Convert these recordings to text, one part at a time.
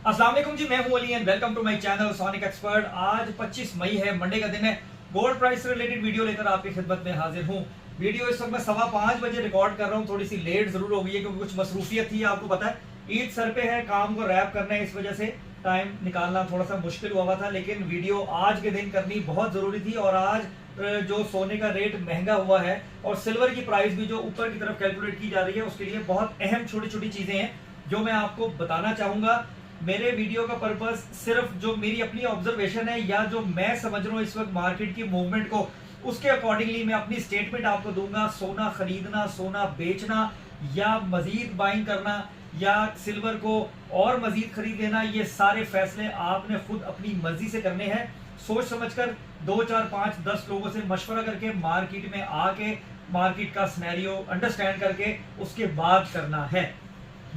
अस्सलाम वालेकुम जी, मैं हूं Ali and welcome to my channel sonic expert. आज 25 मई है, मंडे का दिन है। गोल्ड प्राइस से रिलेटेड वीडियो लेकर आपकी खिदमत में हाजिर हूं। वीडियो इस वक्त मैं 5:15 बजे रिकॉर्ड कर रहा हूं। थोड़ी सी लेट जरूर हो गई है क्योंकि कुछ मसरूफियत थी, आपको पता है ईद सर पे है, काम को रैप करना है, इस वजह से टाइम निकालना थोड़ा सा मुश्किल हुआ था। लेकिन वीडियो आज के दिन करनी बहुत जरूरी थी। और आज जो सोने का रेट महंगा हुआ है और सिल्वर की प्राइस भी जो ऊपर की तरफ कैलकुलेट की जा रही है, उसके लिए बहुत अहम छोटी छोटी चीजें हैं जो मैं आपको बताना चाहूंगा। मेरे वीडियो का पर्पस सिर्फ जो मेरी अपनी ऑब्जर्वेशन है या जो मैं समझ रहा हूँ इस वक्त मार्केट की मूवमेंट को, उसके अकॉर्डिंगली मैं अपनी स्टेटमेंट आपको दूंगा। सोना खरीदना, सोना बेचना या मजीद बाइंग करना या सिल्वर को और मजीद खरीद लेना, ये सारे फैसले आपने खुद अपनी मर्जी से करने हैं। सोच समझकर 2 4 5 10 लोगों से मशवरा करके मार्केट में आके मार्केट का सिनेरियो अंडरस्टैंड करके उसके बाद करना है।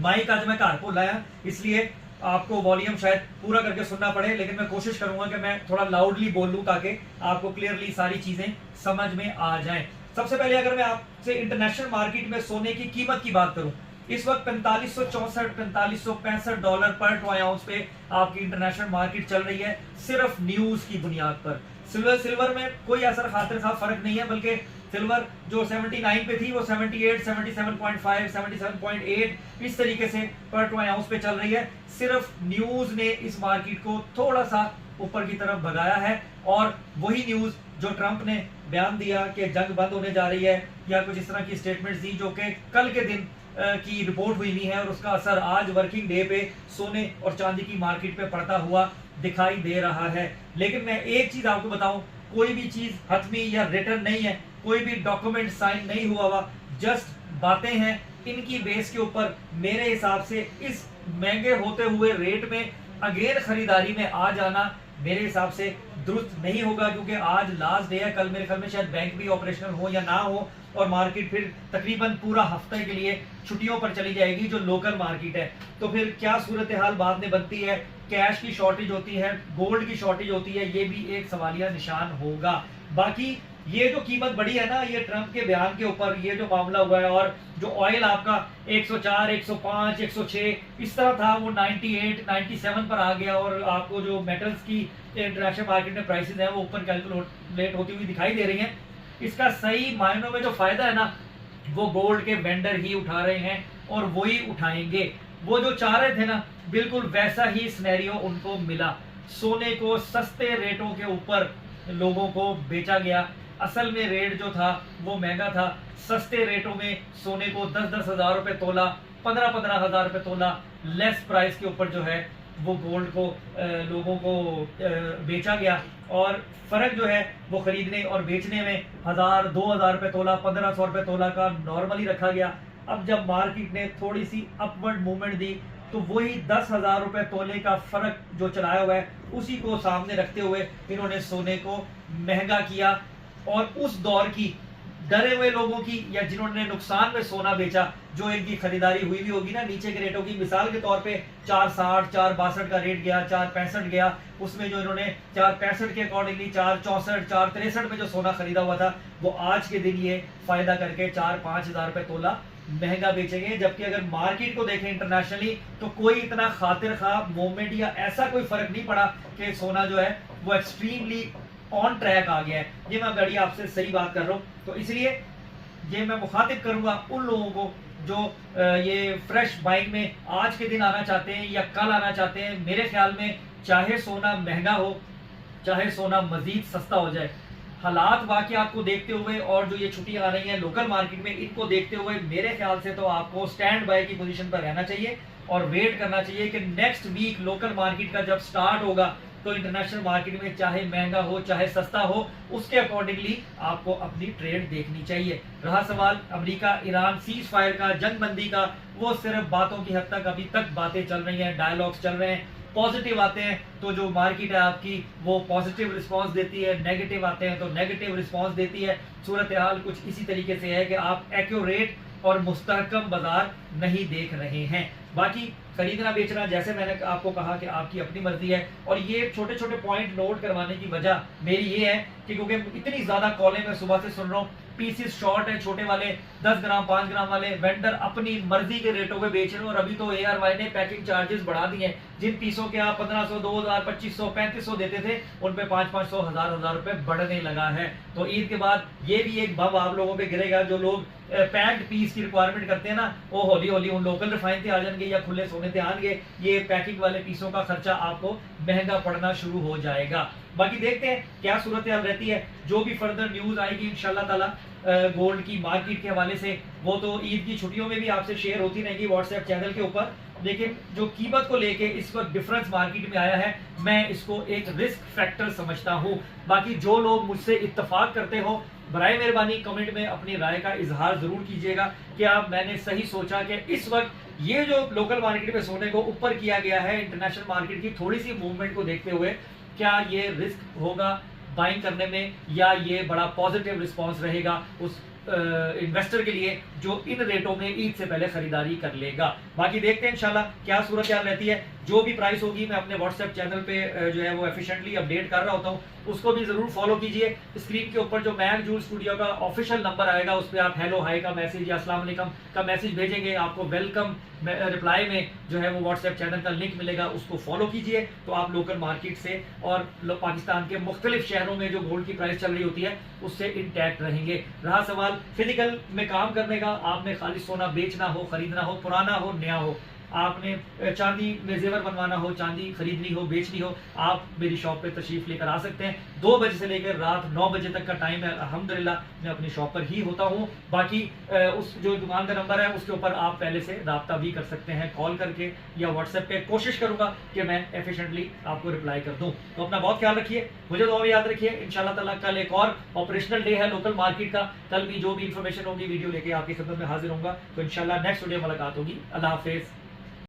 माइक आज मैं घर को लाया, इसलिए आपको वॉल्यूम शायद पूरा करके सुनना पड़े, लेकिन मैं कोशिश करूंगा कि मैं थोड़ा लाउडली बोलूं ताकि आपको क्लियरली सारी चीजें समझ में आ जाएं। सबसे पहले अगर मैं आपसे इंटरनेशनल मार्केट में सोने की कीमत की बात करूं, इस वक्त 4564 4565 डॉलर पर ट्राई आउंस पे आपकी इंटरनेशनल मार्केट चल रही है, सिर्फ न्यूज की बुनियाद पर। सिल्वर में कोई असर खातिर खा फर्क नहीं है, बल्कि सिल्वर जो 79 पे थी वो 78 77.5 77.8 इस तरीके से पर ट्राई आउंस पे चल रही है। सिर्फ न्यूज ने इस मार्केट को थोड़ा सा ऊपर की तरफ भगाया है, और वही न्यूज जो ट्रंप ने बयान दिया कि जंग बंद होने जा रही है या कुछ इस तरह की स्टेटमेंट दी जो कि कल के दिन की रिपोर्ट हुई नहीं है, और उसका असर आज वर्किंग डे पे सोने और चांदी की मार्केट पे पड़ता हुआ दिखाई दे रहा है। लेकिन मैं एक चीज आपको बताऊं, कोई भी चीज हतमी या रिटर्न नहीं है, कोई भी डॉक्यूमेंट साइन नहीं हुआ हुआ, जस्ट बातें हैं। इनकी बेस के ऊपर मेरे हिसाब से इस महंगे होते हुए रेट में अगेन खरीदारी में आ जाना मेरे हिसाब से दुरुस्त नहीं होगा, क्योंकि आज लास्ट डे है। कल मेरे ख्याल में शायद बैंक भी ऑपरेशनल हो या ना हो, और मार्केट फिर तकरीबन पूरा हफ्ते के लिए छुट्टियों पर चली जाएगी जो लोकल मार्केट है। तो फिर क्या सूरत हाल बाद में बनती है, कैश की शॉर्टेज होती है, गोल्ड की शॉर्टेज होती है, ये भी एक सवालिया निशान होगा। बाकी ये जो कीमत बढ़ी है ना, ये ट्रंप के बयान के ऊपर ये जो मामला हुआ है, और जो ऑयल आपका 104 105 106 इस तरह था वो 98 97 पर आ गया, और आपको जो मेटल्स की इंटरनेशनल मार्केट में प्राइसेस है वो ऊपर कैलकुलेट होती हुई दिखाई दे रही हैं। इसका सही मायनों में जो फायदा है ना, वो गोल्ड के वेंडर ही उठा रहे हैं और वही उठाएंगे। वो जो चाह रहे थे ना, बिल्कुल वैसा ही सिनेरियो उनको मिला। सोने को सस्ते रेटों के ऊपर लोगों को बेचा गया। असल में रेट जो था वो महंगा था। सस्ते रेटों में सोने को 10-10 हजार रुपए तोला, 15-15 हजार रुपए तोला लेस प्राइस के ऊपर जो है वो गोल्ड को लोगों को बेचा गया। और फर्क जो है वो खरीदने और बेचने में 1000-2000 रुपए तोला, 1500 रुपए तोला का नॉर्मली रखा गया। अब जब मार्केट ने थोड़ी सी अपवर्ड मूवमेंट दी तो वही 10,000 रुपए तोले का फर्क जो चलाया हुआ है उसी को सामने रखते हुए इन्होंने सोने को महंगा किया। और उस दौर की डरे हुए लोगों की या जिन्होंने नुकसान में सोना बेचा, जो इनकी खरीदारी हुई भी होगी ना नीचे के रेटों की, मिसाल के तौर पे 460 462 का रेट गया, 465 गया, उसमें जो इन्होंने 465 के अकॉर्डिंगली 464 463 में जो सोना खरीदा हुआ था वो आज के दिन ये फायदा करके 4-5 हजार रुपए तोला महंगा बेचेंगे। जबकि अगर मार्केट को देखें इंटरनेशनली तो कोई इतना खातिर खा मूवमेंट या ऐसा कोई फर्क नहीं पड़ा कि सोना जो है वो एक्सट्रीमली ऑन ट्रैक आ गया है। ये मैं बड़ी आपसे सही बात कर रहा हूँ, तो इसलिए ये मैं मुखातिब करूंगा उन लोगों को जो ये फ्रेश बाइंग में आज के दिन आना चाहते हैं या कल आना चाहते हैं। मेरे ख्याल में चाहे सोना महंगा हो, चाहे सोना मजीद सस्ता हो जाए, हालात वाकयात को देखते हुए और जो ये छुट्टियां आ रही हैं लोकल मार्केट में, इनको देखते हुए मेरे ख्याल से तो आपको स्टैंड बाय की पोजीशन पर रहना चाहिए और वेट करना चाहिए कि नेक्स्ट वीक लोकल मार्केट का जब स्टार्ट होगा तो इंटरनेशनल मार्केट में चाहे महंगा हो चाहे सस्ता हो, उसके अकॉर्डिंगली आपको अपनी ट्रेड देखनी चाहिए। रहा सवाल अमेरिका ईरान सीज फायर का, जंग बंदी का, वो सिर्फ बातों की हद तक अभी तक बातें चल रही हैं, डायलॉग्स चल रहे हैं। पॉजिटिव आते हैं तो जो मार्केट है आपकी वो पॉजिटिव रिस्पांस देती है, नेगेटिव आते हैं तो नेगेटिव रिस्पांस देती है। सूरत हाल कुछ इसी तरीके से है कि आप एक्यूरेट और मुस्तहकम बाजार नहीं देख रहे हैं। बाकी खरीदना बेचना जैसे मैंने आपको कहा कि आपकी अपनी मर्जी है, और ये छोटे छोटे पॉइंट नोट करवाने की वजह मेरी ये है कि क्योंकि इतनी ज्यादा कॉलें मैं सुबह से सुन रहा हूँ, पीसेस शॉर्ट है, छोटे वाले 10 ग्राम 5 ग्राम वाले वेंडर अपनी मर्जी के रेटों पे बेच रहे हैं। और अभी तो ARY ने पैकिंग चार्जेस बढ़ा दिए हैं, जिन पीसों के आप 1500 2000 2500 3500 देते थे उन पे 500 1000 रुपए बढ़ने लगा है। तो ईद के बाद ये भी एक बम आप लोगों पे गिरेगा। जो लोग पैक्ड पीस की रिक्वायरमेंट करते हैं ना, वो हौली हौली उन लोकल रिफाइन पे आ जाएंगे या खुले सोने पे आएंगे। ये पैकिंग वाले पीसों का खर्चा आपको महंगा पड़ना शुरू हो जाएगा। बाकी देखते हैं क्या सूरत हाल रहती है। जो भी फर्दर न्यूज आएगी इंशाल्लाह ताला गोल्ड की मार्केट के हवाले से, वो तो ईद की छुट्टियों में भी आपसे शेयर होती रहेगी व्हाट्सएप चैनल के ऊपर। लेकिन जो कीमत को लेके इस वक्त डिफरेंस मार्केट में आया है, मैं इसको एक रिस्क फैक्टर समझता हूँ। बाकी जो लोग मुझसे इत्तेफाक करते हो, बराए मेहरबानी कमेंट में अपनी राय का इजहार जरूर कीजिएगा कि आप मैंने सही सोचा कि इस वक्त ये जो लोकल मार्केट में सोने को ऊपर किया गया है इंटरनेशनल मार्केट की थोड़ी सी मूवमेंट को देखते हुए, क्या ये रिस्क होगा बाइंग करने में, या ये बड़ा पॉजिटिव रिस्पांस रहेगा उस इन्वेस्टर के लिए जो इन रेटों में ईद से पहले खरीदारी कर लेगा। बाकी देखते हैं इंशाल्लाह क्या सूरत हाल रहती है। जो भी प्राइस होगी मैं अपने व्हाट्सएप चैनल पे जो है वो एफिशिएंटली अपडेट कर रहा होता हूँ, उसको भी जरूर फॉलो कीजिए। स्क्रीन के ऊपर जो मैक जूल स्टूडियो का ऑफिशियल नंबर आएगा उस पर आप हेलो हाई का मैसेज या अस्सलाम वालेकुम का मैसेज भेजेंगे, आपको वेलकम रिप्लाई में जो है वो व्हाट्सएप चैनल का लिंक मिलेगा, उसको फॉलो कीजिए। तो आप लोकल मार्केट से और पाकिस्तान के मुख्तलिफ शहरों में जो गोल्ड की प्राइस चल रही होती है उससे इंटैक्ट रहेंगे। रहा सवाल फिजिकल में काम करने का, आपने खाली सोना बेचना हो, खरीदना हो, पुराना हो, नया हो, आपने चांदी में जेवर बनवाना हो, चांदी खरीदनी हो, बेचनी हो, आप मेरी शॉप पे तशरीफ लेकर आ सकते हैं। 2 बजे से लेकर रात 9 बजे तक का टाइम है। अल्हम्दुलिल्लाह मैं अपनी शॉप पर ही होता हूँ। बाकी उस जो दुकान का नंबर है उसके ऊपर आप पहले से रब्ता भी कर सकते हैं कॉल करके या व्हाट्सएप पे। कोशिश करूंगा कि मैं एफिशिएंटली आपको रिप्लाई कर दूं। तो अपना बहुत ख्याल रखिए, मुझे दुआ में याद रखिए। इंशाल्लाह ताला कल एक और ऑपरेशनल डे है लोकल मार्केट का। कल भी जो भी इंफॉर्मेशन होगी वीडियो लेके आपकी खिदमत में हाजिर होऊंगा। तो इंशाल्लाह नेक्स्ट वीडियो मुलाकात होगी। अल्लाह हाफिज।